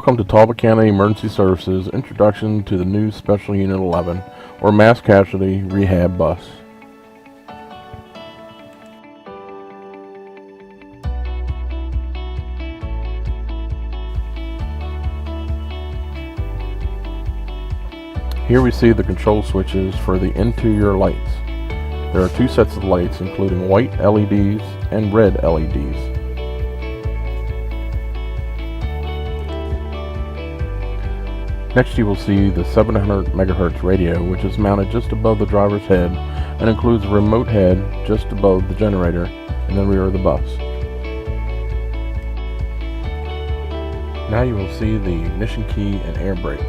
Welcome to Talbot County Emergency Services Introduction to the new Special Unit 11 or Mass Casualty Rehab Bus. Here we see the control switches for the interior lights. There are two sets of lights including white LEDs and red LEDs. Next you will see the 700 MHz radio, which is mounted just above the driver's head and includes a remote head just above the generator in the rear of the bus. Now you will see the ignition key and air brake.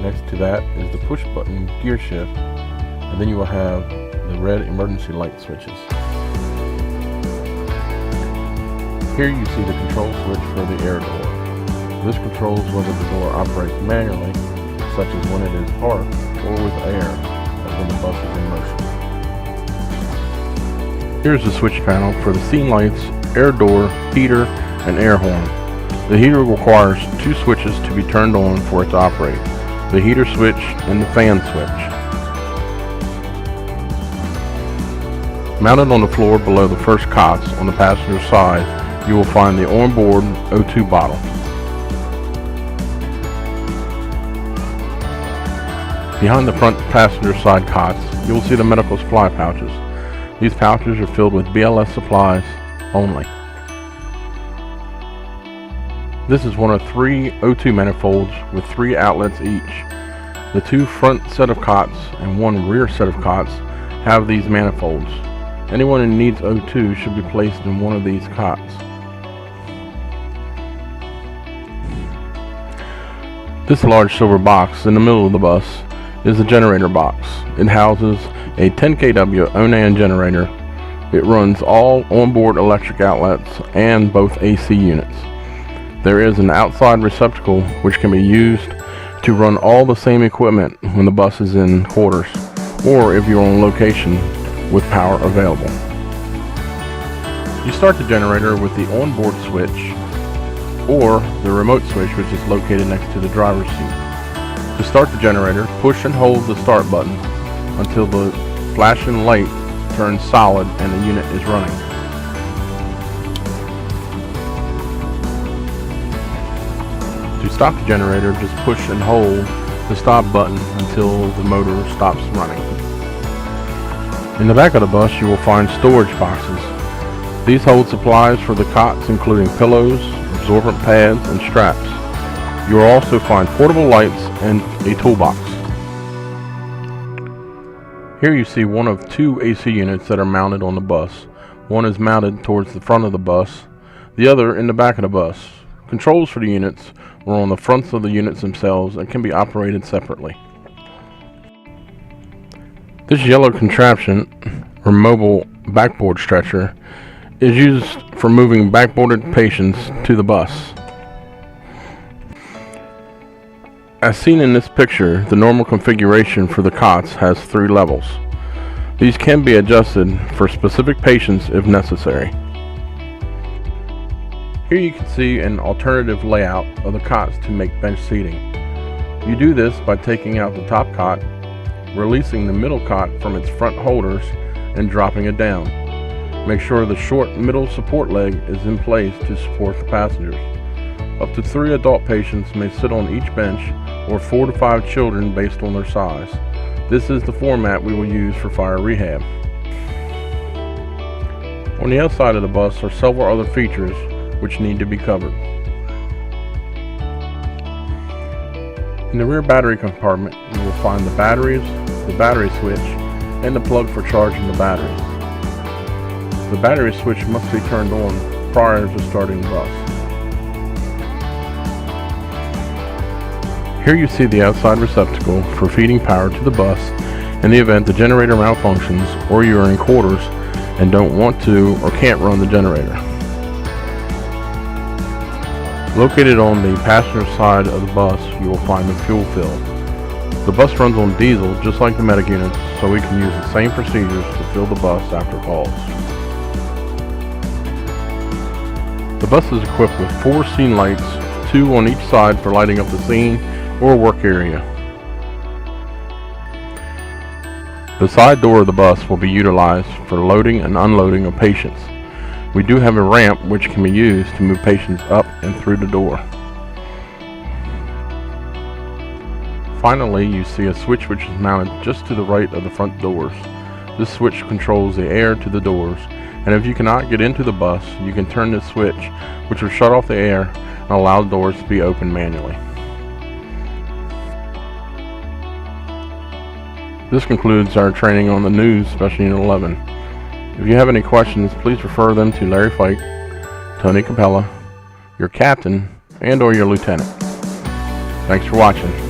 Next to that is the push button gear shift, and then you will have the red emergency light switches. Here you see the control switch for the air door. This controls whether the door operates manually, such as when it is parked, or with air, as when the bus is in motion. Here's the switch panel for the scene lights, air door, heater, and air horn. The heater requires two switches to be turned on for it to operate: the heater switch and the fan switch. Mounted on the floor below the first cots on the passenger side, you will find the onboard O2 bottle. Behind the front passenger side cots, you will see the medical supply pouches. These pouches are filled with BLS supplies only. This is one of three O2 manifolds with 3 outlets each. The 2 front set of cots and 1 rear set of cots have these manifolds. Anyone who needs O2 should be placed in one of these cots. This large silver box in the middle of the bus is the generator box. It houses a 10 kW Onan generator. It runs all onboard electric outlets and both AC units. There is an outside receptacle which can be used to run all the same equipment when the bus is in quarters, or if you're on location with power available. You start the generator with the onboard switch or the remote switch, which is located next to the driver's seat. To start the generator, push and hold the start button until the flashing light turns solid and the unit is running. To stop the generator, just push and hold the stop button until the motor stops running. In the back of the bus, you will find storage boxes. These hold supplies for the cots, including pillows, absorbent pads, and straps. You will also find portable lights and a toolbox. Here you see one of 2 AC units that are mounted on the bus. One is mounted towards the front of the bus, the other in the back of the bus. Controls for the units were on the fronts of the units themselves and can be operated separately. This yellow contraption, or mobile backboard stretcher, is used for moving backboarded patients to the bus. As seen in this picture, the normal configuration for the cots has 3 levels. These can be adjusted for specific patients if necessary. Here you can see an alternative layout of the cots to make bench seating. You do this by taking out the top cot, releasing the middle cot from its front holders, and dropping it down. Make sure the short middle support leg is in place to support the passengers. Up to 3 adult patients may sit on each bench, or 4 to 5 children based on their size. This is the format we will use for fire rehab. On the outside of the bus are several other features which need to be covered. In the rear battery compartment, you will find the batteries, the battery switch, and the plug for charging the batteries. The battery switch must be turned on prior to starting the bus. Here you see the outside receptacle for feeding power to the bus in the event the generator malfunctions or you are in quarters and don't want to or can't run the generator. Located on the passenger side of the bus, you will find the fuel fill. The bus runs on diesel just like the medic units, so we can use the same procedures to fill the bus after calls. The bus is equipped with 4 scene lights, 2 on each side for lighting up the scene or work area. The side door of the bus will be utilized for loading and unloading of patients. We do have a ramp which can be used to move patients up and through the door. Finally, you see a switch which is mounted just to the right of the front doors. This switch controls the air to the doors, and if you cannot get into the bus, you can turn this switch which will shut off the air and allow the doors to be opened manually. This concludes our training on the new Special Unit 11. If you have any questions, please refer them to Larry Fike, Tony Capella, your captain, and or your lieutenant. Thanks for watching.